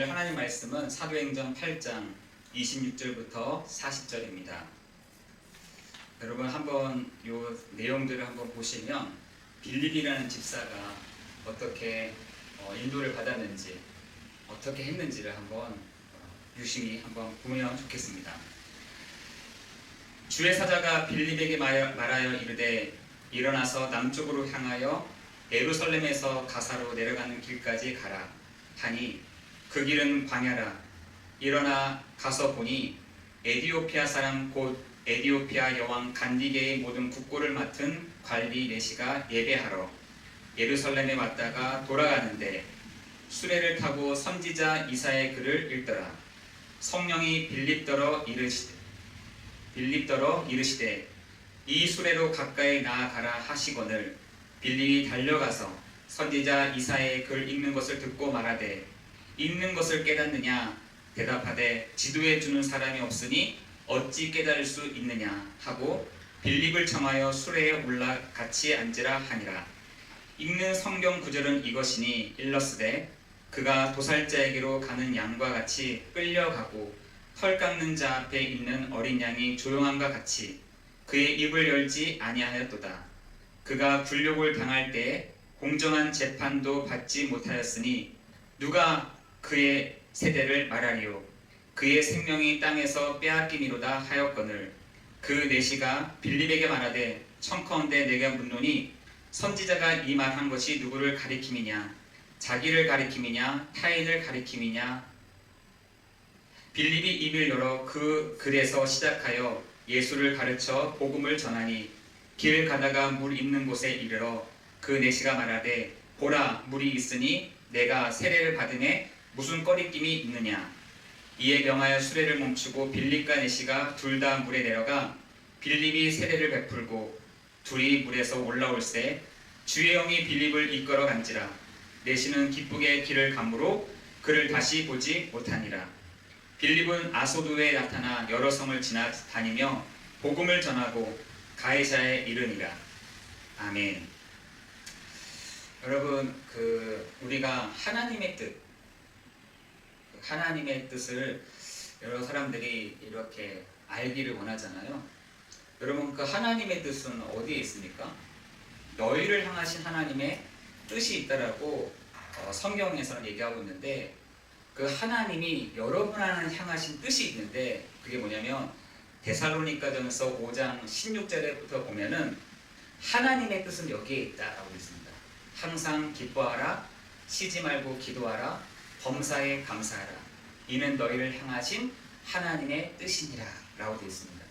오늘 하나님 말씀은 사도행전 8장 26절부터 40절입니다. 여러분 한번 요 내용들을 한번 보시면 빌립이라는 집사가 어떻게 인도를 받았는지 어떻게 했는지를 한번 유심히 한번 보면 좋겠습니다. 주의 사자가 빌립에게 말하여 이르되 일어나서 남쪽으로 향하여 예루살렘에서 가사로 내려가는 길까지 가라 하니 그 길은 광야라. 일어나 가서 보니 에디오피아 사람 곧 에디오피아 여왕 간디게의 모든 국고를 맡은 관리 내시가 예배하러 예루살렘에 왔다가 돌아가는데 수레를 타고 선지자 이사의 글을 읽더라. 성령이 빌립더러 이르시되 이 수레로 가까이 나아가라 하시거늘 빌립이 달려가서 선지자 이사의 글 읽는 것을 듣고 말하되 읽는 것을 깨닫느냐 대답하되 지도해 주는 사람이 없으니 어찌 깨달을 수 있느냐 하고 빌립을 청하여 수레에 올라 같이 앉으라 하니라. 읽는 성경 구절은 이것이니 일러스되 그가 도살자에게로 가는 양과 같이 끌려가고 털 깎는 자 앞에 있는 어린 양이 조용함과 같이 그의 입을 열지 아니하였도다. 그가 굴욕을 당할 때에 공정한 재판도 받지 못하였으니 누가 그의 세대를 말하리요. 그의 생명이 땅에서 빼앗기니로다 하였거늘 그 내시가 빌립에게 말하되 청컨대 내가 묻노니 선지자가 이 말한 것이 누구를 가리킴이냐 자기를 가리킴이냐 타인을 가리킴이냐. 빌립이 입을 열어 그 글에서 시작하여 예수를 가르쳐 복음을 전하니 길 가다가 물 있는 곳에 이르러 그 내시가 말하되 보라 물이 있으니 내가 세례를 받음에 무슨 꺼리낌이 있느냐. 이에 명하여 수레를 멈추고 빌립과 내시가 둘 다 물에 내려가 빌립이 세례를 베풀고 둘이 물에서 올라올새 주의 영이 빌립을 이끌어 간지라. 내시는 기쁘게 길을 가므로 그를 다시 보지 못하니라. 빌립은 아소도에 나타나 여러 성을 지나다니며 복음을 전하고 가이사에 이르니라. 아멘. 여러분 우리가 하나님의 뜻을 여러 사람들이 이렇게 알기를 원하잖아요. 여러분 그 하나님의 뜻은 어디에 있습니까? 너희를 향하신 하나님의 뜻이 있다라고 성경에서는 얘기하고 있는데 그 하나님이 여러분을 향하신 뜻이 있는데 그게 뭐냐면 데살로니가전서 5장 16절부터 보면은 하나님의 뜻은 여기에 있다라고 있습니다. 항상 기뻐하라, 쉬지 말고 기도하라, 범사에 감사하라. 이는 너희를 향하신 하나님의 뜻이니라 라고 되어 있습니다.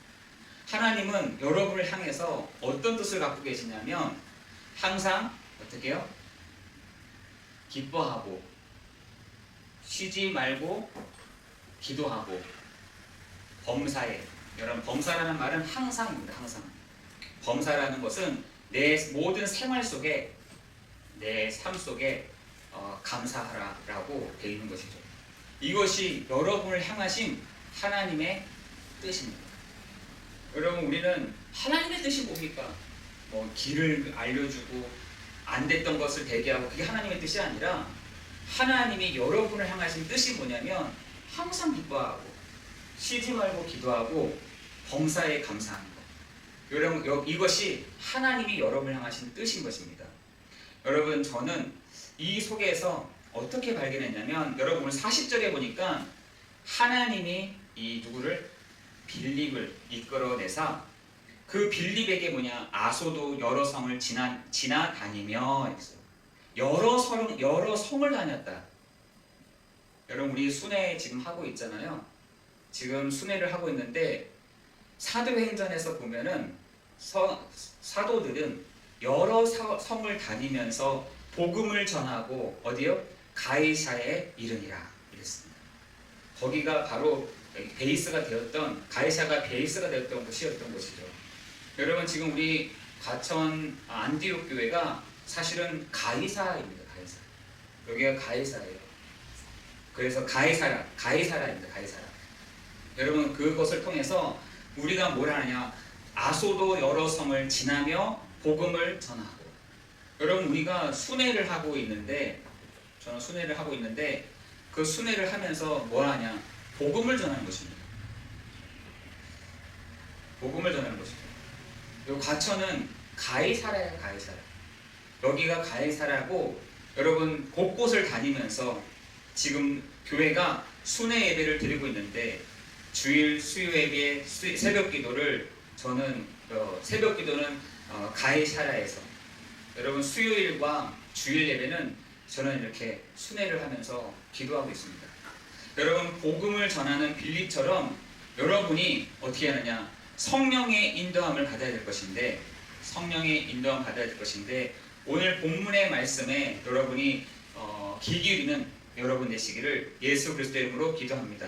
하나님은 여러분을 향해서 어떤 뜻을 갖고 계시냐면 항상 어떻게 해요? 기뻐하고 쉬지 말고 기도하고 범사에. 여러분 범사라는 말은 항상입니다. 항상. 범사라는 것은 내 모든 생활 속에 내 삶 속에 감사하라 라고 되어 있는 것이죠. 이것이 여러분을 향하신 하나님의 뜻입니다. 여러분 우리는 하나님의 뜻이 뭡니까? 길을 알려주고 안 됐던 것을 되게 하고 그게 하나님의 뜻이 아니라 하나님이 여러분을 향하신 뜻이 뭐냐면 항상 기뻐하고 쉬지 말고 기도하고 범사에 감사하는 것. 여러분 이것이 하나님이 여러분을 향하신 뜻인 것입니다. 여러분 저는 이 속에서 어떻게 발견했냐면 여러분 오늘 40절에 보니까 하나님이 이 누구를 빌립을 이끌어내사 그 빌립에게 뭐냐 아소도 여러 성을 지나다니며 여러 성을 다녔다. 여러분 우리 순회 지금 하고 있잖아요. 지금 순회를 하고 있는데 사도행전에서 보면은 사도들은 여러 성을 다니면서 복음을 전하고 어디요? 가이사에 이르니라 이랬습니다. 거기가 바로 베이스가 되었던 가이사가 베이스가 되었던 곳이었던 곳이죠. 여러분 지금 우리 과천 안디옥 교회가 사실은 가이사입니다. 가이사. 여기가 가이사예요. 그래서 가이사라입니다. 가이사라. 여러분 그것을 통해서 우리가 뭘 하느냐? 아소도 여러 성을 지나며 복음을 전하고. 여러분 우리가 순회를 하고 있는데 저는 순회를 하고 있는데 그 순회를 하면서 뭐 하냐? 복음을 전하는 것입니다. 복음을 전하는 것이죠. 이 과천은 가이사라예요, 가이사라. 여기가 가이사라고 여러분 곳곳을 다니면서 지금 교회가 순회 예배를 드리고 있는데 주일 수요 예배 새벽 기도를 저는 새벽 기도는 가이사라에서 여러분 수요일과 주일 예배는 저는 이렇게 순회를 하면서 기도하고 있습니다. 여러분 복음을 전하는 빌립처럼 여러분이 어떻게 하느냐? 성령의 인도함을 받아야 될 것인데 성령의 인도함 받아야 될 것인데 오늘 본문의 말씀에 여러분이 귀 기울이는 여러분 되시기를 예수 그리스도의 이름으로 기도합니다.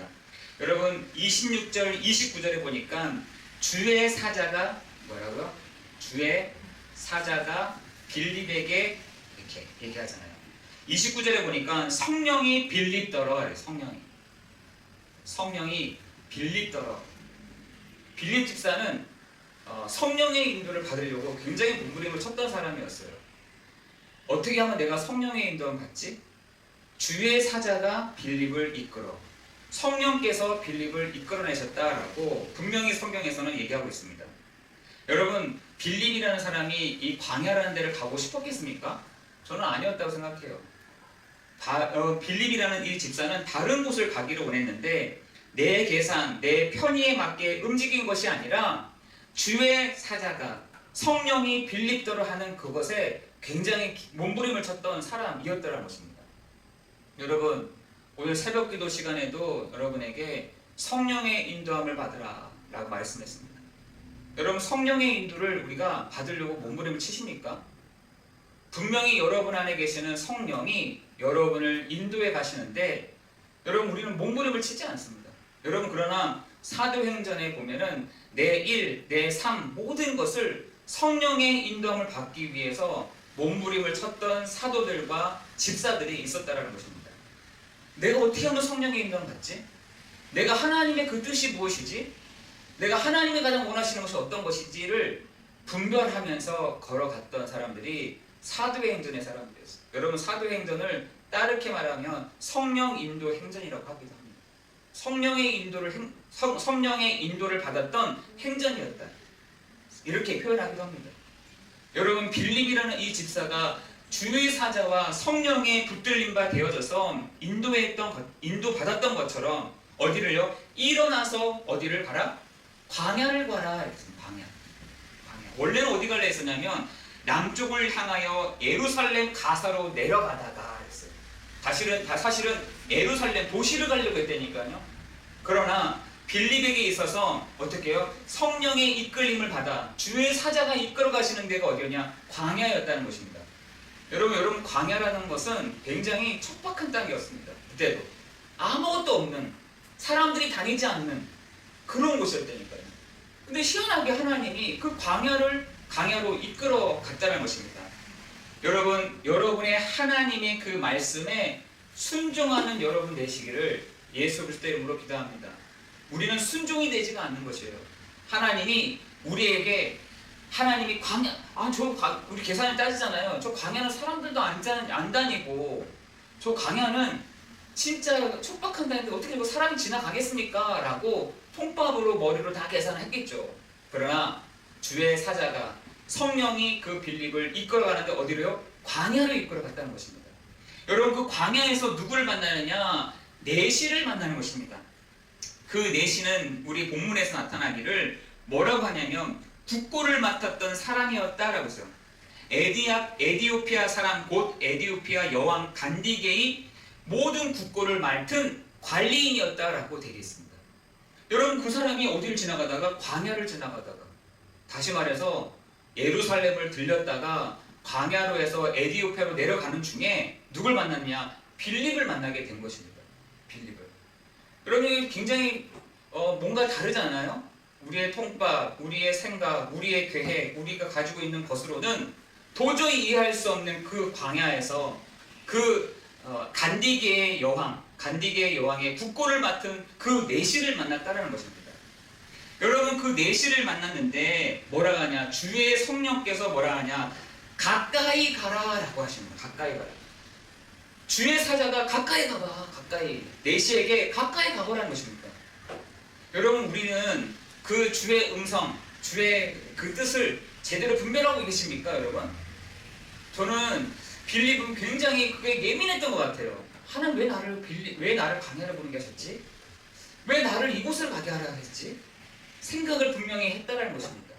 여러분 26절 29절에 보니까 주의 사자가 뭐라고요? 주의 사자가 빌립에게 이렇게 얘기하잖아요. 29절에 보니까 성령이 빌립더러 성령이 빌립더러. 빌립 집사는 성령의 인도를 받으려고 굉장히 몸부림을 쳤던 사람이었어요. 어떻게 하면 내가 성령의 인도를 받지? 주의 사자가 빌립을 이끌어 성령께서 빌립을 이끌어내셨다라고 분명히 성경에서는 얘기하고 있습니다. 여러분 빌립이라는 사람이 이 광야라는 데를 가고 싶었겠습니까? 저는 아니었다고 생각해요. 빌립이라는 이 집사는 다른 곳을 가기를 원했는데 내 계산, 내 편의에 맞게 움직인 것이 아니라 주의 사자가 성령이 빌립더러 하는 그것에 굉장히 몸부림을 쳤던 사람이었더라는 것입니다. 여러분 오늘 새벽 기도 시간에도 여러분에게 성령의 인도함을 받으라 라고 말씀했습니다. 여러분 성령의 인도를 우리가 받으려고 몸부림을 치십니까? 분명히 여러분 안에 계시는 성령이 여러분을 인도해 가시는데 여러분 우리는 몸부림을 치지 않습니다. 여러분 그러나 사도행전에 보면은 내 일, 내 삶 모든 것을 성령의 인도함을 받기 위해서 몸부림을 쳤던 사도들과 집사들이 있었다라는 것입니다. 내가 어떻게 하면 성령의 인도함을 받지? 내가 하나님의 그 뜻이 무엇이지? 내가 하나님이 가장 원하시는 것이 어떤 것인지를 분별하면서 걸어갔던 사람들이 사도행전의 사람들이었어요. 여러분 사도행전을 따르게 말하면 성령 인도 행전이라고 하기도 합니다. 성령의 인도를 받았던 행전이었다. 이렇게 표현하기도 합니다. 여러분 빌립이라는 이 집사가 주의 사자와 성령의 붙들림 바 되어져서 인도받았던 것처럼 어디를요? 일어나서 어디를 가라? 광야를 가라 했습니다. 광야. 원래는 어디 갈래 했었냐면 남쪽을 향하여 예루살렘 가사로 내려가다가 했어요. 사실은 예루살렘 도시를 가려고 했다니까요. 그러나 빌립에게 있어서 어떻게 해요? 성령의 이끌림을 받아 주의 사자가 이끌어 가시는 데가 어디였냐? 광야였다는 것입니다. 여러분 광야라는 것은 굉장히 척박한 땅이었습니다. 그때도 아무것도 없는 사람들이 다니지 않는 그런 곳이었다니까요. 근데 희한하게 하나님이 그 광야로 이끌어 갔다는 것입니다. 여러분의 하나님의 그 말씀에 순종하는 여러분 되시기를 예수 그리스도의 이름으로 기도합니다. 우리는 순종이 되지가 않는 것이에요. 하나님이 우리에게 광야, 우리 계산을 따지잖아요. 저 광야는 사람들도 안 다니고, 저 광야는 진짜 촉박한 데인데 어떻게 사람이 지나가겠습니까? 라고 통밥으로 머리로 다 계산을 했겠죠. 그러나 주의 사자가 성령이 그 빌립을 이끌어가는데 어디로요? 광야로 이끌어갔다는 것입니다. 여러분 그 광야에서 누구를 만나느냐? 내시를 만나는 것입니다. 그 내시는 우리 본문에서 나타나기를 뭐라고 하냐면 국고를 맡았던 사람이었다라고 했어요. 에디오피아 사람 곧 에디오피아 여왕 간디게의 모든 국고를 맡은 관리인이었다라고 되어 있습니다. 여러분 그 사람이 어디를 지나가다가 광야를 지나가다가 다시 말해서 예루살렘을 들렸다가 광야로 해서 에디오피아로 내려가는 중에 누굴 만났냐? 빌립을 만나게 된 것입니다. 빌립을. 여러분 굉장히 뭔가 다르지 않아요? 우리의 통밥, 우리의 생각, 우리의 계획, 우리가 가지고 있는 것으로는 도저히 이해할 수 없는 그 광야에서 간디게의 여왕의 국고를 맡은 그 내시를 만났다는 것입니다. 여러분 그 내시를 만났는데 뭐라 하냐? 주의 성령께서 뭐라 하냐? 가까이 가라라고 하십니다. 가까이 가라. 주의 사자가 가까이 가봐, 가까이. 내시에게 가까이 가보라는 것입니다. 여러분, 우리는 그 주의 음성, 주의 그 뜻을 제대로 분별하고 계십니까, 여러분? 저는 빌립은 굉장히 그게 예민했던 것 같아요. 하나님 왜 나를 광야를 보게 하셨지? 왜 나를 이곳을 가게 하라 했지? 생각을 분명히 했다라는 것입니다.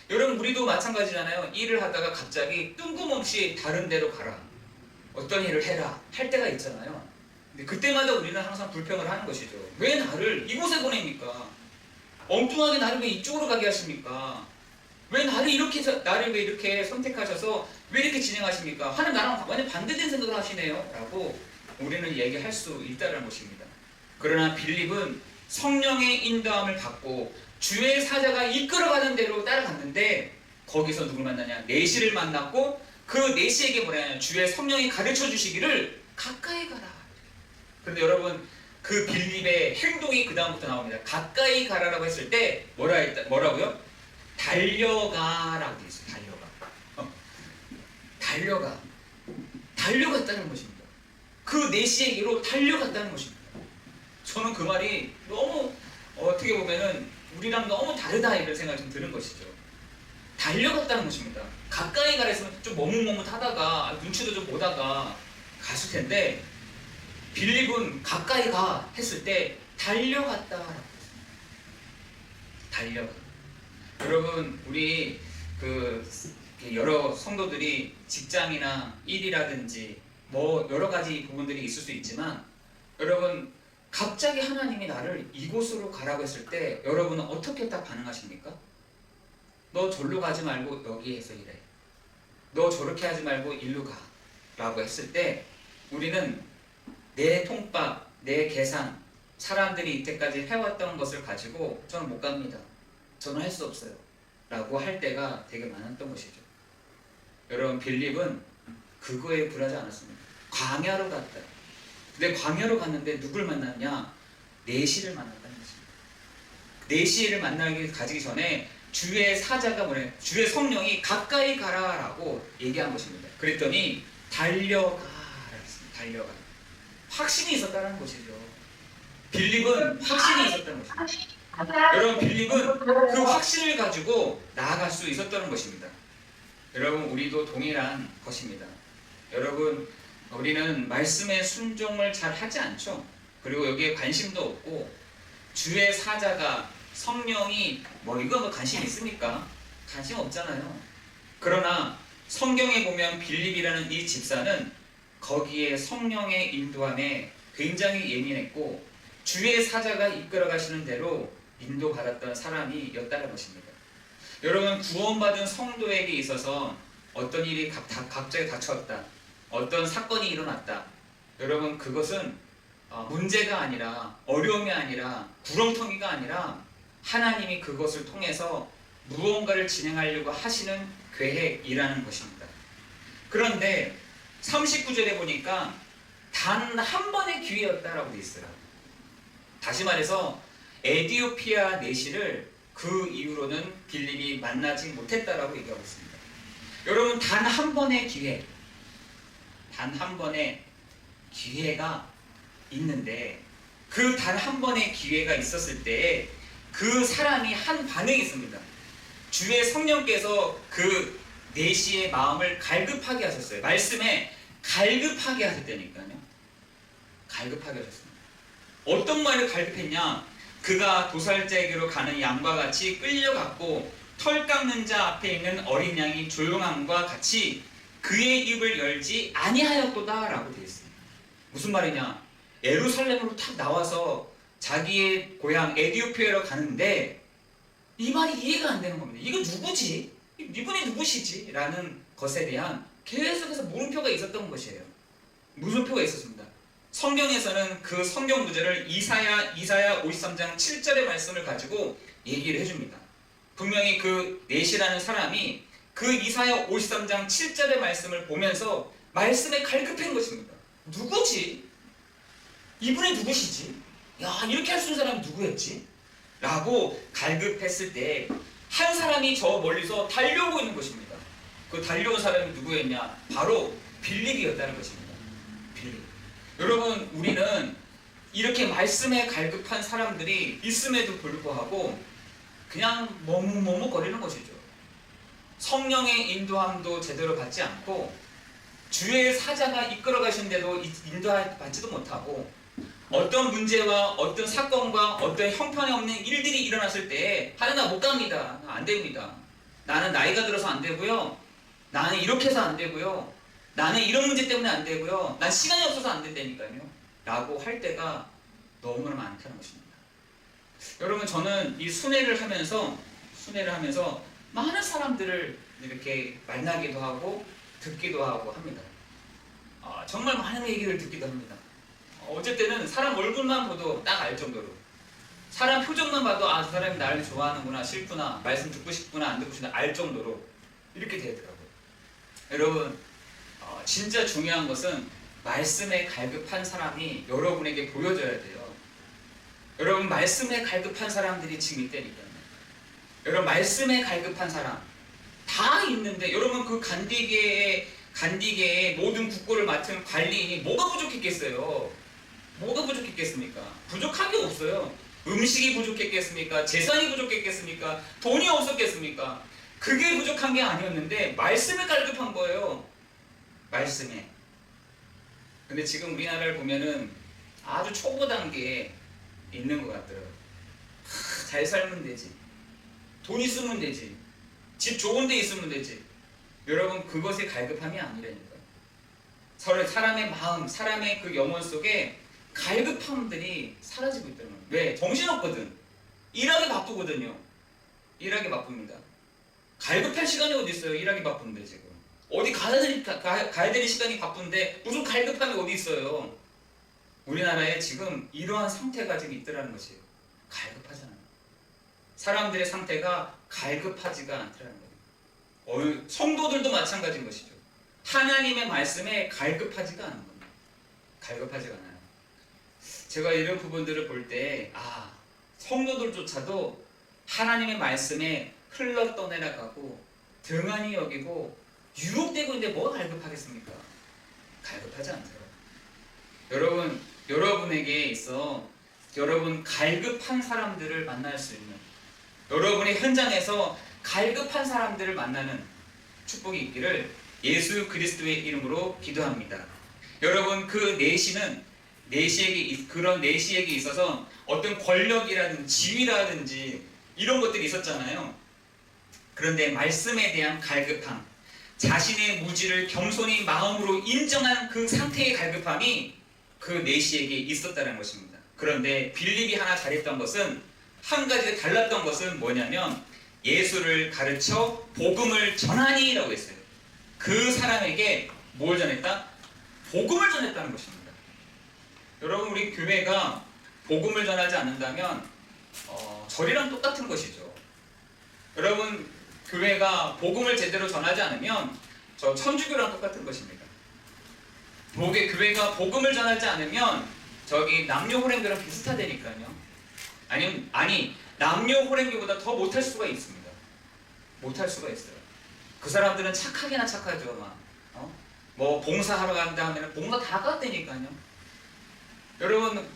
여러분, 우리도 마찬가지잖아요. 일을 하다가 갑자기 뜬금없이 다른 데로 가라, 어떤 일을 해라 할 때가 있잖아요. 근데 그때마다 우리는 항상 불평을 하는 것이죠. 왜 나를 이곳에 보냅니까? 엉뚱하게 나를 왜 이쪽으로 가게 하십니까? 왜 나를 왜 이렇게 선택하셔서 왜 이렇게 진행하십니까? 하나님 나랑 완전 반대된 생각을 하시네요 라고 우리는 얘기할 수 있다는 것입니다. 그러나 빌립은 성령의 인도함을 받고 주의 사자가 이끌어가는 대로 따라갔는데, 거기서 누굴 만나냐? 내시를 만났고, 그 내시에게 뭐냐면 주의 성령이 가르쳐 주시기를 가까이 가라. 그런데 여러분, 그 빌립의 행동이 그 다음부터 나옵니다. 가까이 가라라고 했을 때 뭐라고요? 달려가라고 되어 있어요. 달려갔다는 것입니다. 그 내시에게로 달려갔다는 것입니다. 저는 그 말이 너무 어떻게 보면은 우리랑 너무 다르다 이런 생각이 좀 드는 것이죠. 달려갔다는 것입니다. 가까이 가라 했으면 좀 머뭇머뭇하다가 눈치도 좀 보다가 갔을 텐데, 빌립은 가까이 가 했을 때 달려갔다라고 했어요. 여러분, 우리 여러 성도들이 직장이나 일이라든지 뭐 여러 가지 부분들이 있을 수 있지만, 여러분 갑자기 하나님이 나를 이곳으로 가라고 했을 때 여러분은 어떻게 딱 반응하십니까? 너 절로 가지 말고 여기에서 일해. 너 저렇게 하지 말고 일로 가. 라고 했을 때 우리는 내 통밥, 내 계산, 사람들이 이때까지 해왔던 것을 가지고 저는 못 갑니다. 저는 할 수 없어요. 라고 할 때가 되게 많았던 것이죠. 여러분, 빌립은 그거에 굴하지 않았습니다. 광야로 갔다. 근데 광야로 갔는데 누굴 만났냐? 내시를 만났다는 것입니다. 내시를 가지기 전에 주의 사자가 주의 성령이 가까이 가라라고 얘기한 것입니다. 그랬더니 달려가라 했습니다. 달려가. 확신이 있었다는 것이죠. 빌립은 확신이 있었다는 것입니다. 여러분, 빌립은 그 확신을 가지고 나아갈 수 있었다는 것입니다. 여러분, 우리도 동일한 것입니다. 여러분, 우리는 말씀에 순종을 잘 하지 않죠. 그리고 여기에 관심도 없고, 주의 사자가 성령이 이거 관심 있습니까? 관심 없잖아요. 그러나 성경에 보면 빌립이라는 이 집사는 거기에 성령의 인도함에 굉장히 예민했고, 주의 사자가 이끌어 가시는 대로 인도받았던 사람이었다는 것입니다. 여러분, 구원받은 성도에게 있어서 어떤 일이 갑자기 닥쳤다, 어떤 사건이 일어났다, 여러분 그것은 문제가 아니라, 어려움이 아니라, 구렁텅이가 아니라 하나님이 그것을 통해서 무언가를 진행하려고 하시는 계획이라는 것입니다. 그런데 39절에 보니까 단 한 번의 기회였다라고 되어 있어요. 다시 말해서 에디오피아 내시를 그 이후로는 빌립이 만나지 못했다라고 얘기하고 있습니다. 여러분, 단 한 번의 기회, 단 한 번의 기회가 있는데, 그 단 한 번의 기회가 있었을 때 그 사람이 한 반응이 있습니다. 주의 성령께서 그 내시의 마음을 갈급하게 하셨어요. 말씀에 갈급하게 하셨다니까요. 갈급하게 하셨습니다. 어떤 말을 갈급했냐? 그가 도살자에게로 가는 양과 같이 끌려갔고, 털 깎는 자 앞에 있는 어린 양이 조용함과 같이 그의 입을 열지 아니하였도다 라고 되어 있습니다. 무슨 말이냐? 예루살렘으로 탁 나와서 자기의 고향 에디오피아로 가는데 이 말이 이해가 안 되는 겁니다. 이거 누구지? 이분이 누구시지? 라는 것에 대한 계속해서 물음표가 있었던 것이에요. 물음표가 있었습니다. 성경에서는 그 성경 구절을 이사야 53장 7절의 말씀을 가지고 얘기를 해줍니다. 분명히 그 넷이라는 사람이 그 이사야 53장 7절의 말씀을 보면서 말씀에 갈급한 것입니다. 누구지? 이분이 누구시지? 야, 이렇게 할 수 있는 사람이 누구였지? 라고 갈급했을 때 한 사람이 저 멀리서 달려오고 있는 것입니다. 그 달려온 사람이 누구였냐? 바로 빌립이었다는 것입니다. 빌립. 여러분, 우리는 이렇게 말씀에 갈급한 사람들이 있음에도 불구하고 그냥 머뭇머뭇거리는 것이죠. 성령의 인도함도 제대로 받지 않고 주의 사자가 이끌어 가신데도 인도받지도 못하고 어떤 문제와 어떤 사건과 어떤 형편이 없는 일들이 일어났을 때 하나님 나 못 갑니다. 안 됩니다. 나는 나이가 들어서 안 되고요. 나는 이렇게 해서 안 되고요. 나는 이런 문제 때문에 안 되고요. 난 시간이 없어서 안 된다니까요. 라고 할 때가 너무나 많다는 것입니다. 여러분, 저는 이 순회를 하면서 많은 사람들을 이렇게 만나기도 하고 듣기도 하고 합니다. 정말 많은 얘기를 듣기도 합니다. 어쩔 때는 사람 얼굴만 봐도 딱 알 정도로, 사람 표정만 봐도 저 사람이 나를 좋아하는구나, 싫구나, 말씀 듣고 싶구나, 안 듣고 싶구나 알 정도로 이렇게 되더라고요. 여러분, 진짜 중요한 것은 말씀에 갈급한 사람이 여러분에게 보여져야 돼요. 여러분, 말씀에 갈급한 사람들이 지금 있다니까요. 여러분, 말씀에 갈급한 사람 다 있는데, 여러분 그 간디게의 모든 국고를 맡은 관리인이 뭐가 부족했겠어요? 뭐가 부족했겠습니까? 부족한 게 없어요. 음식이 부족했겠습니까? 재산이 부족했겠습니까? 돈이 없었겠습니까? 그게 부족한 게 아니었는데 말씀에 갈급한 거예요. 말씀에. 근데 지금 우리나라를 보면은 아주 초보 단계에 있는 것 같더라고요. 잘 살면 되지, 돈 있으면 되지, 집 좋은 데 있으면 되지. 여러분, 그것이 갈급함이 아니라니까요. 서로 사람의 마음, 사람의 그 영혼 속에 갈급함들이 사라지고 있다는 거예요. 왜? 정신없거든. 일하기 바쁘거든요. 일하기 바쁩니다. 갈급할 시간이 어디 있어요? 일하기 바쁜데 지금. 어디 가야 될 시간이 바쁜데 무슨 갈급함이 어디 있어요? 우리나라에 지금 이러한 상태가 지금 있더라는 것이에요. 갈급하잖아요. 사람들의 상태가 갈급하지가 않더라는 거예요. 성도들도 마찬가지인 것이죠. 하나님의 말씀에 갈급하지가 않은 겁니다. 갈급하지가 않아요. 제가 이런 부분들을 볼 때 성도들조차도 하나님의 말씀에 흘러 떠내려가고 등한히 여기고 유혹되고 있는데 뭐가 갈급하겠습니까? 갈급하지 않더라고요. 여러분, 여러분에게 있어 여러분 갈급한 사람들을 만날 수 있는, 여러분의 현장에서 갈급한 사람들을 만나는 축복이 있기를 예수 그리스도의 이름으로 기도합니다. 여러분, 그 그런 내시에게 있어서 어떤 권력이라든지 지위라든지 이런 것들이 있었잖아요. 그런데 말씀에 대한 갈급함, 자신의 무지를 겸손히 마음으로 인정한 그 상태의 갈급함이 그 내시에게 있었다는 것입니다. 그런데 빌립이 하나 잘했던 것은, 한 가지 달랐던 것은 뭐냐면 예수를 가르쳐 복음을 전하니 라고 했어요. 그 사람에게 뭘 전했다? 복음을 전했다는 것입니다. 여러분, 우리 교회가 복음을 전하지 않는다면 절이랑 똑같은 것이죠. 여러분, 교회가 복음을 제대로 전하지 않으면 저 천주교랑 똑같은 것입니다. 교회가 복음을 전하지 않으면 저기 남녀호랭교랑 비슷하다니까요. 아니 남녀호랭교보다 더 못할 수가 있습니다. 못할 수가 있어요. 그 사람들은 착하게나 착하죠. 뭐 봉사하러 간다 하면 봉사 다 갔다니까요. 여러분,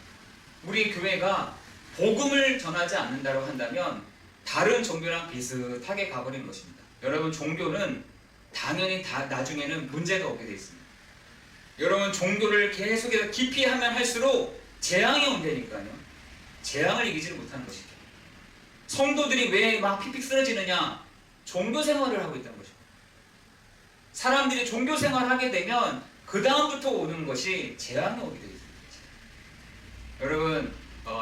우리 교회가 복음을 전하지 않는다고 한다면 다른 종교랑 비슷하게 가버리는 것입니다. 여러분, 종교는 당연히 나중에는 문제가 오게 되어 있습니다. 여러분, 종교를 계속해서 깊이 하면 할수록 재앙이 온다니까요. 재앙을 이기지를 못하는 것이죠. 성도들이 왜 막 픽픽 쓰러지느냐? 종교 생활을 하고 있다는 것입니다. 사람들이 종교 생활을 하게 되면 그 다음부터 오는 것이 재앙이 오게 되어 있습니다. 여러분,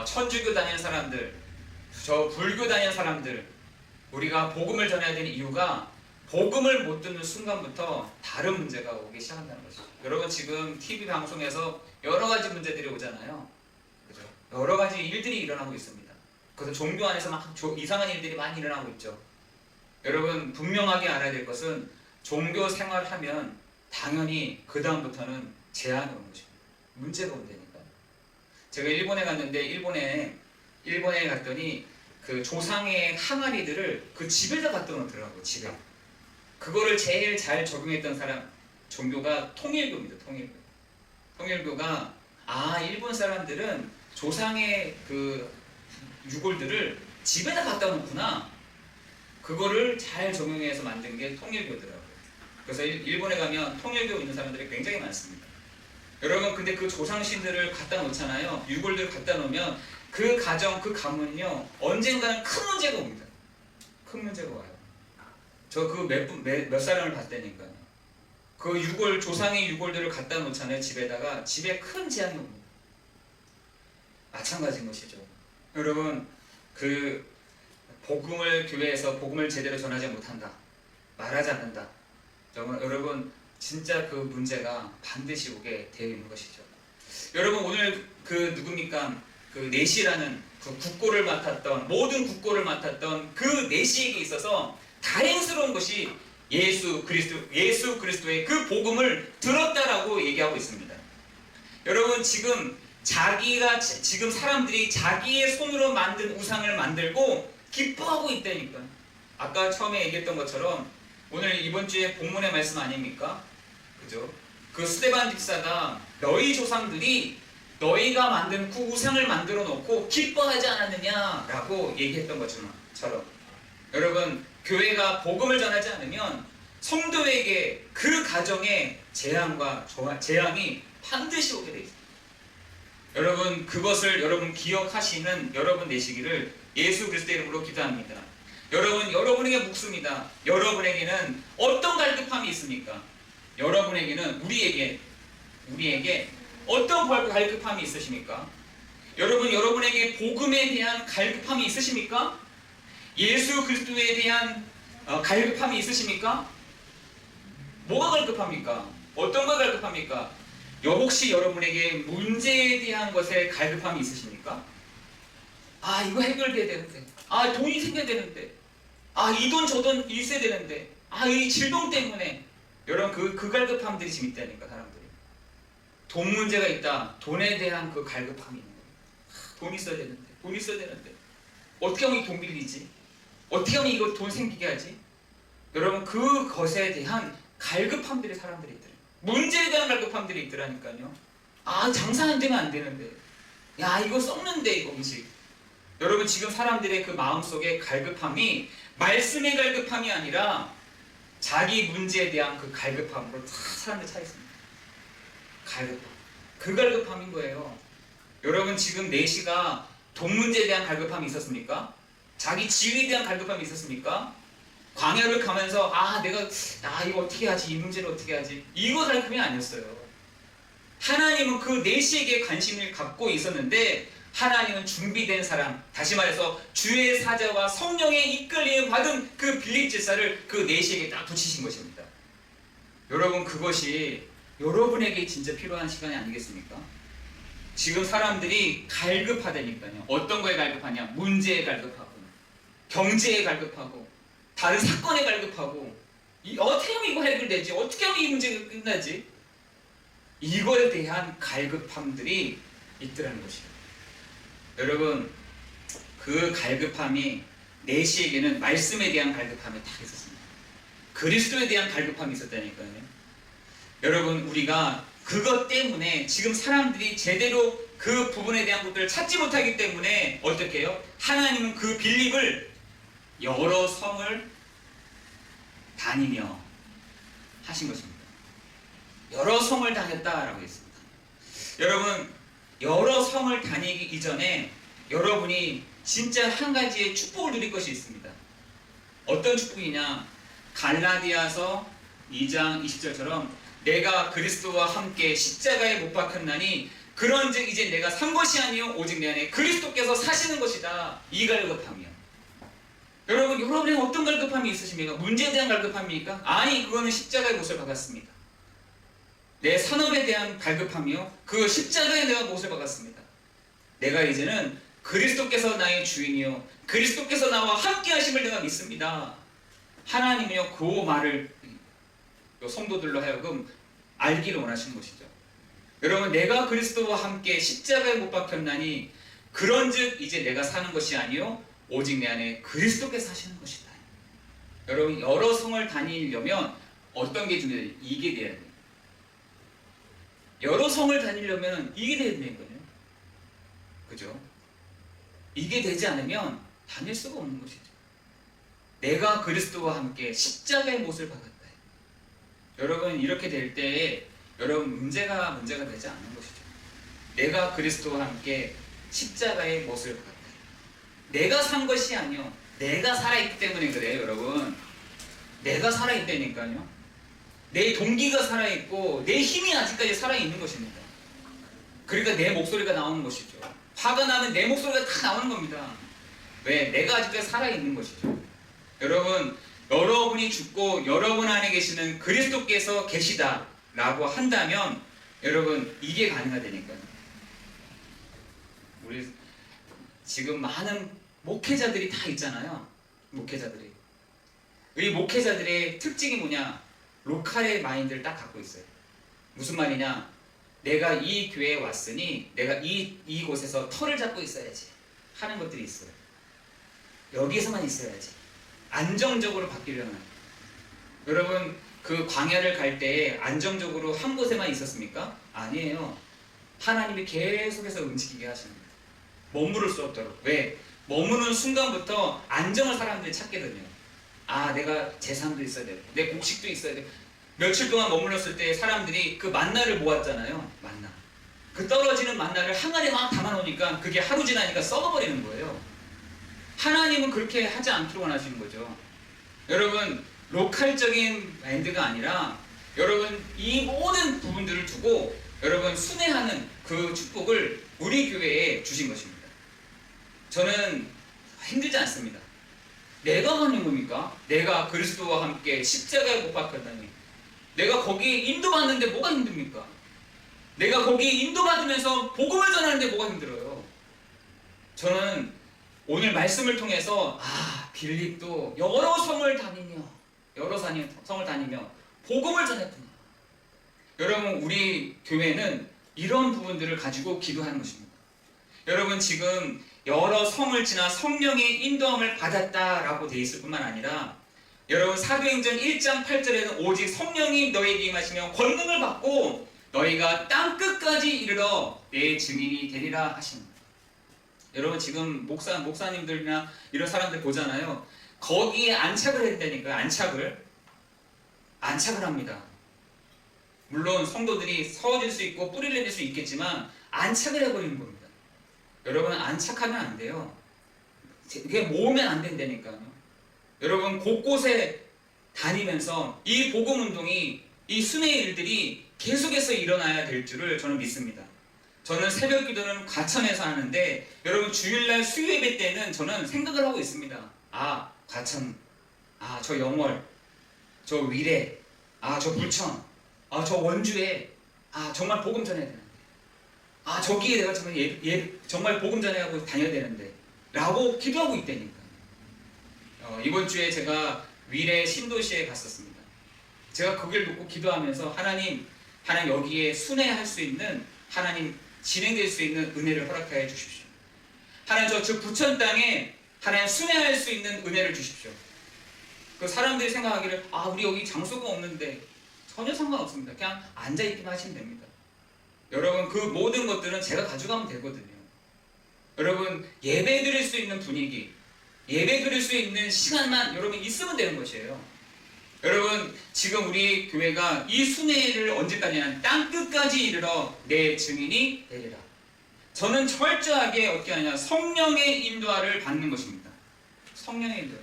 천주교 다니는 사람들, 저 불교 다니는 사람들, 우리가 복음을 전해야 되는 이유가 복음을 못 듣는 순간부터 다른 문제가 오기 시작한다는 것이죠. 여러분, 지금 TV 방송에서 여러 가지 문제들이 오잖아요. 그죠? 여러 가지 일들이 일어나고 있습니다. 그래서 종교 안에서 막 이상한 일들이 많이 일어나고 있죠. 여러분, 분명하게 알아야 될 것은 종교 생활을 하면 당연히 그 다음부터는 재앙이 오는 것입니다. 문제가 온다니까요. 제가 일본에 갔는데 일본에 갔더니 그 조상의 항아리들을 그 집에다 갖다 놓더라고요. 집에. 그거를 제일 잘 적용했던 종교가 통일교입니다. 통일교가 아, 일본 사람들은 조상의 그 유골들을 집에다 갖다 놓구나. 그거를 잘 적용해서 만든 게 통일교더라고요. 그래서 일본에 가면 통일교 있는 사람들이 굉장히 많습니다. 여러분, 근데 그 조상신들을 갖다 놓잖아요. 유골들 갖다 놓으면 그 가정, 그 가문은요, 언젠가는 큰 문제가 옵니다. 큰 문제가 와요. 저 그 몇 사람을 봤다니까요. 그 유골, 조상의 유골들을 갖다 놓잖아요. 집에다가. 집에 큰 재앙이 옵니다. 마찬가지인 것이죠. 여러분, 그 복음을 교회에서 복음을 제대로 전하지 못한다, 말하지 않는다. 여러분, 진짜 그 문제가 반드시 오게 되어 있는 것이죠. 여러분, 오늘 그 누굽니까? 그 내시라는 그 국고를 맡았던, 모든 국고를 맡았던 그 내시에게 있어서 다행스러운 것이 예수 그리스도의 그 복음을 들었다라고 얘기하고 있습니다. 여러분, 지금 사람들이 자기의 손으로 만든 우상을 만들고 기뻐하고 있다니까. 아까 처음에 얘기했던 것처럼 오늘 이번 주에 본문의 말씀 아닙니까? 그죠? 그 스데반 집사가 너희 조상들이 너희가 만든 그 우상을 만들어 놓고 기뻐하지 않았느냐라고 얘기했던 것처럼, 여러분, 교회가 복음을 전하지 않으면 성도에게 그 가정에 재앙이 반드시 오게 돼 있습니다. 여러분, 그것을 여러분 기억하시는 여러분 되시기를 예수 그리스도의 이름으로 기도합니다. 여러분, 여러분에게 묵습니다. 여러분에게는 어떤 갈급함이 있습니까? 여러분에게는 우리에게 어떤 갈급함이 있으십니까? 여러분, 여러분에게 복음에 대한 갈급함이 있으십니까? 예수 그리스도에 대한 갈급함이 있으십니까? 뭐가 갈급합니까? 어떤 거 갈급합니까? 혹시 여러분에게 문제에 대한 것에 갈급함이 있으십니까? 아, 이거 해결돼야 되는데, 아, 돈이 생겨야 되는데, 아, 이 돈 저 돈 있어야 되는데, 아, 이 질병 때문에. 여러분, 그 갈급함들이 지금 있다니까. 사람들이 돈 문제가 있다. 돈에 대한 그 갈급함이 있는 거예요. 돈 있어야 되는데 어떻게 하면 이 돈 빌리지? 어떻게 하면 이거 돈 생기게 하지? 여러분, 그것에 대한 갈급함들이 사람들이 있더래요. 문제에 대한 갈급함들이 있더라니까요. 아, 장사 안 되면 안 되는데, 야, 이거 썩는데, 이거 음식. 여러분, 지금 사람들의 그 마음속에 갈급함이 말씀의 갈급함이 아니라 자기 문제에 대한 그 갈급함으로 사람들 차 있습니다. 갈급함. 그 갈급함인 거예요. 여러분, 지금 내시가 돈 문제에 대한 갈급함이 있었습니까? 자기 지위에 대한 갈급함이 있었습니까? 광야를 가면서 이거 어떻게 하지? 이 문제를 어떻게 하지? 이거 갈급이 아니었어요. 하나님은 그 내시에게 관심을 갖고 있었는데, 하나님은 준비된 사람, 다시 말해서 주의 사자와 성령의 이끌림을 받은 그 빌립 집사를 그 내시에게 딱 붙이신 것입니다. 여러분, 그것이 여러분에게 진짜 필요한 시간이 아니겠습니까? 지금 사람들이 갈급하다니까요. 어떤 거에 갈급하냐? 문제에 갈급하고, 경제에 갈급하고, 다른 사건에 갈급하고, 어떻게 하면 이거 해결되지? 어떻게 하면 이 문제가 끝나지? 이거에 대한 갈급함들이 있더라는 것이에요. 여러분, 그 갈급함이 내시에게는 말씀에 대한 갈급함이 딱 있었습니다. 그리스도에 대한 갈급함이 있었다니까요. 여러분, 우리가 그것 때문에 지금 사람들이 제대로 그 부분에 대한 것들을 찾지 못하기 때문에 어떻게 해요? 하나님은 그 빌립을 여러 성을 다니며 하신 것입니다. 여러 성을 다녔다라고 했습니다. 여러분, 여러 성을 다니기 이전에 여러분이 진짜 한 가지의 축복을 누릴 것이 있습니다. 어떤 축복이냐? 갈라디아서 2장 20절처럼 내가 그리스도와 함께 십자가에 못 박혔나니 그런즉 이제 내가 산 것이 아니요 오직 내 안에 그리스도께서 사시는 것이다. 이 갈급함이요. 여러분, 여러분에게 어떤 갈급함이 있으십니까? 문제에 대한 갈급함입니까? 아니, 그거는 십자가의 못을 박았습니다. 내 산업에 대한 갈급함이요, 그 십자가에 내가 못을 박았습니다. 내가 이제는 그리스도께서 나의 주인이요 그리스도께서 나와 함께 하심을 내가 믿습니다. 하나님은요, 그 말을 성도들로 하여금 알기를 원하시는 것이죠. 여러분, 내가 그리스도와 함께 십자가에 못 박혔나니 그런즉 이제 내가 사는 것이 아니요 오직 내 안에 그리스도께서 사시는 것이다. 여러분, 여러 성을 다니려면 어떤 게 중요해요? 이게 돼야 돼요. 여러 성을 다니려면 이게 돼야 되는 거예요. 그죠? 이게 되지 않으면 다닐 수가 없는 것이죠. 내가 그리스도와 함께 십자가의 못을 박았다. 여러분 이렇게 될 때에 여러분 문제가 되지 않는 것이죠. 내가 그리스도와 함께 십자가의 못을 박았다. 내가 산 것이 아니요, 내가 살아있기 때문에 그래요. 여러분 내가 살아있다니까요. 내 동기가 살아있고 내 힘이 아직까지 살아있는 것입니다. 그러니까 내 목소리가 나오는 것이죠. 화가 나면 내 목소리가 다 나오는 겁니다. 왜? 내가 아직까지 살아있는 것이죠. 여러분, 여러분이 죽고 여러분 안에 계시는 그리스도께서 계시다라고 한다면 여러분 이게 가능하다니까요. 우리 지금 많은 목회자들이 다 있잖아요. 목회자들이. 이 목회자들의 특징이 뭐냐? 로컬의 마인드를 딱 갖고 있어요. 무슨 말이냐? 내가 이 교회에 왔으니 내가 이곳에서 털을 잡고 있어야지 하는 것들이 있어요. 여기에서만 있어야지. 안정적으로 바뀌려면. 여러분 그 광야를 갈 때 안정적으로 한 곳에만 있었습니까? 아니에요. 하나님이 계속해서 움직이게 하십니다. 머무를 수 없도록. 왜? 머무는 순간부터 안정을 사람들이 찾거든요. 아, 내가 재산도 있어야 되고 내 곡식도 있어야 되고. 며칠 동안 머물렀을 때 사람들이 그 만나를 모았잖아요. 만나. 그 떨어지는 만나를 항아리에 막 담아놓으니까 그게 하루 지나니까 썩어버리는 거예요. 하나님은 그렇게 하지 않기로 원하시는 거죠. 여러분 로컬적인 마인드가 아니라 여러분 이 모든 부분들을 두고 여러분 순회하는 그 축복을 우리 교회에 주신 것입니다. 저는 힘들지 않습니다. 내가 하는 겁니까? 내가 그리스도와 함께 십자가에 못 박혔다니. 내가 거기 인도받는데 뭐가 힘듭니까? 내가 거기 인도받으면서 복음을 전하는데 뭐가 힘들어요? 저는 오늘 말씀을 통해서 빌립도 여러 성을 다니며 복음을 전했구나. 여러분 우리 교회는 이런 부분들을 가지고 기도하는 것입니다. 여러분 지금 여러 성을 지나 성령의 인도함을 받았다라고 되어 있을 뿐만 아니라 여러분 사도행전 1장 8절에는 오직 성령이 너희에게 임하시며 권능을 받고 너희가 땅끝까지 이르러 내 증인이 되리라 하십니다. 여러분 지금 목사님들이나 이런 사람들 보잖아요. 거기에 안착을 해야 된다니까요. 안착을 합니다. 물론 성도들이 서어질 수 있고 뿌리를 내릴 수 있겠지만 안착을 해버리는 겁니다. 여러분 안착하면 안 돼요. 그게 모으면 안 된다니까요. 여러분 곳곳에 다니면서 이 복음운동이 이 순회의 일들이 계속해서 일어나야 될 줄을 저는 믿습니다. 저는 새벽 기도는 과천에서 하는데 여러분 주일날 수요예배 때는 저는 생각을 하고 있습니다. 과천, 저 영월, 저 위례, 저 부천, 저 원주에 정말 복음 전해야 되는데 저기에 내가 정말 복음 전해하고 다녀야 되는데 라고 기도하고 있다니까. 이번 주에 제가 위례 신도시에 갔었습니다. 제가 거기를 놓고 기도하면서 하나님 여기에 순회할 수 있는 하나님 진행될 수 있는 은혜를 허락하여 주십시오. 하나님 저 부천 땅에 하나님 순회할 수 있는 은혜를 주십시오. 그 사람들이 생각하기를 우리 여기 장소가 없는데 전혀 상관없습니다. 그냥 앉아있기만 하시면 됩니다. 여러분 그 모든 것들은 제가 가져가면 되거든요. 여러분 예배 드릴 수 있는 분위기, 예배 드릴 수 있는 시간만 여러분 있으면 되는 것이에요. 여러분 지금 우리 교회가 이 순회를 언제까지냐, 땅끝까지 이르러 내 증인이 되리라. 저는 철저하게 어떻게 하냐, 성령의 인도를 받는 것입니다. 성령의 인도.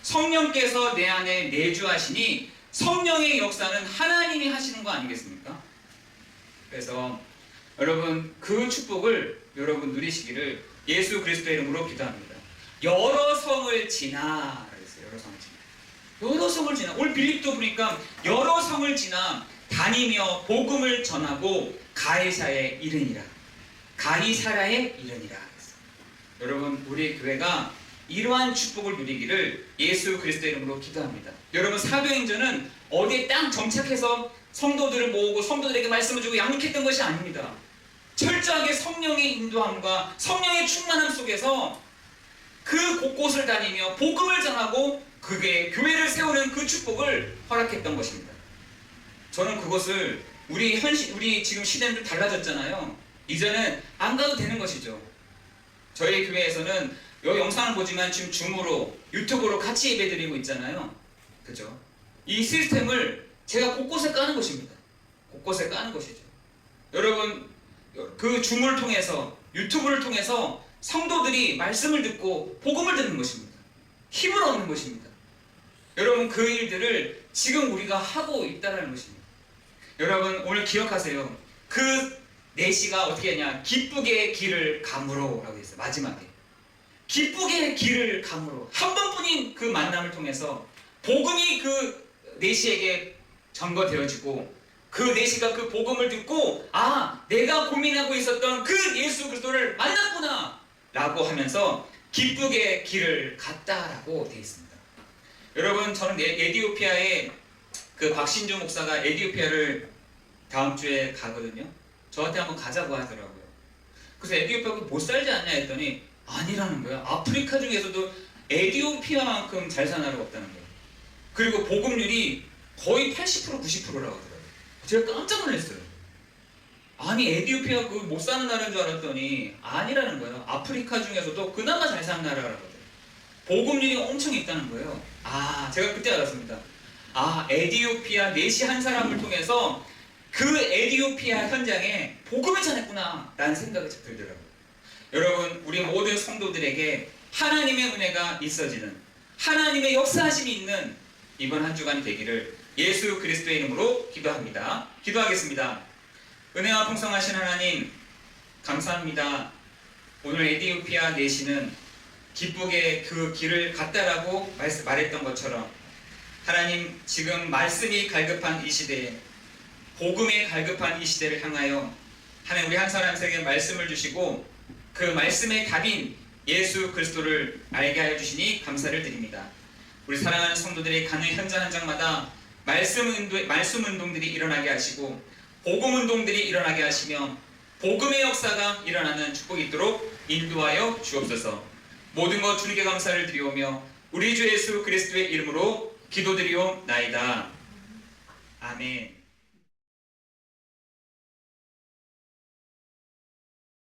성령께서 내 안에 내주하시니 성령의 역사는 하나님이 하시는 거 아니겠습니까? 그래서 여러분 그 축복을 여러분 누리시기를 예수 그리스도의 이름으로 기도합니다. 여러 성을 지나 그랬어요. 여러 성을 지나. 오늘 빌립도 보니까 여러 성을 지나 다니며 복음을 전하고 가이사야에 이르니라. 가이사랴에 이르니라. 여러분 우리 교회가 이러한 축복을 누리기를 예수 그리스도의 이름으로 기도합니다. 여러분 사도행전은 어디에 딱 정착해서 성도들을 모으고 성도들에게 말씀을 주고 양육했던 것이 아닙니다. 철저하게 성령의 인도함과 성령의 충만함 속에서 그 곳곳을 다니며 복음을 전하고 그게 교회를 세우는 그 축복을 허락했던 것입니다. 저는 그것을 우리 지금 시대는 좀 달라졌잖아요. 이제는 안 가도 되는 것이죠. 저희 교회에서는 이 영상을 보지만 지금 줌으로 유튜브로 같이 예배드리고 있잖아요. 그죠? 이 시스템을 제가 곳곳에 까는 것입니다. 곳곳에 까는 것이죠. 여러분, 그 줌을 통해서 유튜브를 통해서 성도들이 말씀을 듣고 복음을 듣는 것입니다. 힘을 얻는 것입니다. 여러분, 그 일들을 지금 우리가 하고 있다는 것입니다. 여러분, 오늘 기억하세요. 그 4시가 어떻게 하냐, 기쁘게 길을 가므로 라고 했어요. 마지막에 기쁘게 길을 가므로, 한 번뿐인 그 만남을 통해서 복음이 그 4시에게 전거되어지고, 그 4시가 그 복음을 듣고, 아, 내가 고민하고 있었던 그 예수 그리스도를 만났구나 라고 하면서 기쁘게 길을 갔다라고 되어 있습니다. 여러분, 저는 에티오피아에 그 박신주 목사가 에티오피아를 다음 주에 가거든요. 저한테 한번 가자고 하더라고요. 그래서 에티오피아가 못 살지 않냐 했더니 아니라는 거예요. 아프리카 중에서도 에티오피아만큼 잘 사는 나라가 없다는 거예요. 그리고 복음률이 거의 80% 90%라고 하더라고요. 제가 깜짝 놀랐어요. 아니, 에티오피아 그 못 사는 나라인 줄 알았더니 아니라는 거예요. 아프리카 중에서도 그나마 잘 사는 나라라거든요. 복음률이 엄청 있다는 거예요. 아, 제가 그때 알았습니다. 아, 에티오피아 4시 한 사람을 통해서 그 에티오피아 현장에 복음을 전했구나 라는 생각이 들더라고요. 여러분, 우리 모든 성도들에게 하나님의 은혜가 있어지는, 하나님의 역사하심이 있는 이번 한 주간이 되기를 예수 그리스도의 이름으로 기도합니다. 기도하겠습니다. 은혜와 풍성하신 하나님, 감사합니다. 오늘 에티오피아 4시는 기쁘게 그 길을 갔다라고 말했던 것처럼, 하나님, 지금 말씀이 갈급한 이 시대에, 복음이 갈급한 이 시대를 향하여 하나님, 우리 한 사람에게 말씀을 주시고 그 말씀의 답인 예수 그리스도를 알게 하여 주시니 감사를 드립니다. 우리 사랑하는 성도들이 가는 현장 현장마다 말씀 운동들이 일어나게 하시고 복음 운동들이 일어나게 하시며 복음의 역사가 일어나는 축복이 있도록 인도하여 주옵소서. 모든 것 주님께 감사를 드리오며 우리 주 예수 그리스도의 이름으로 기도드리옵나이다. 아멘.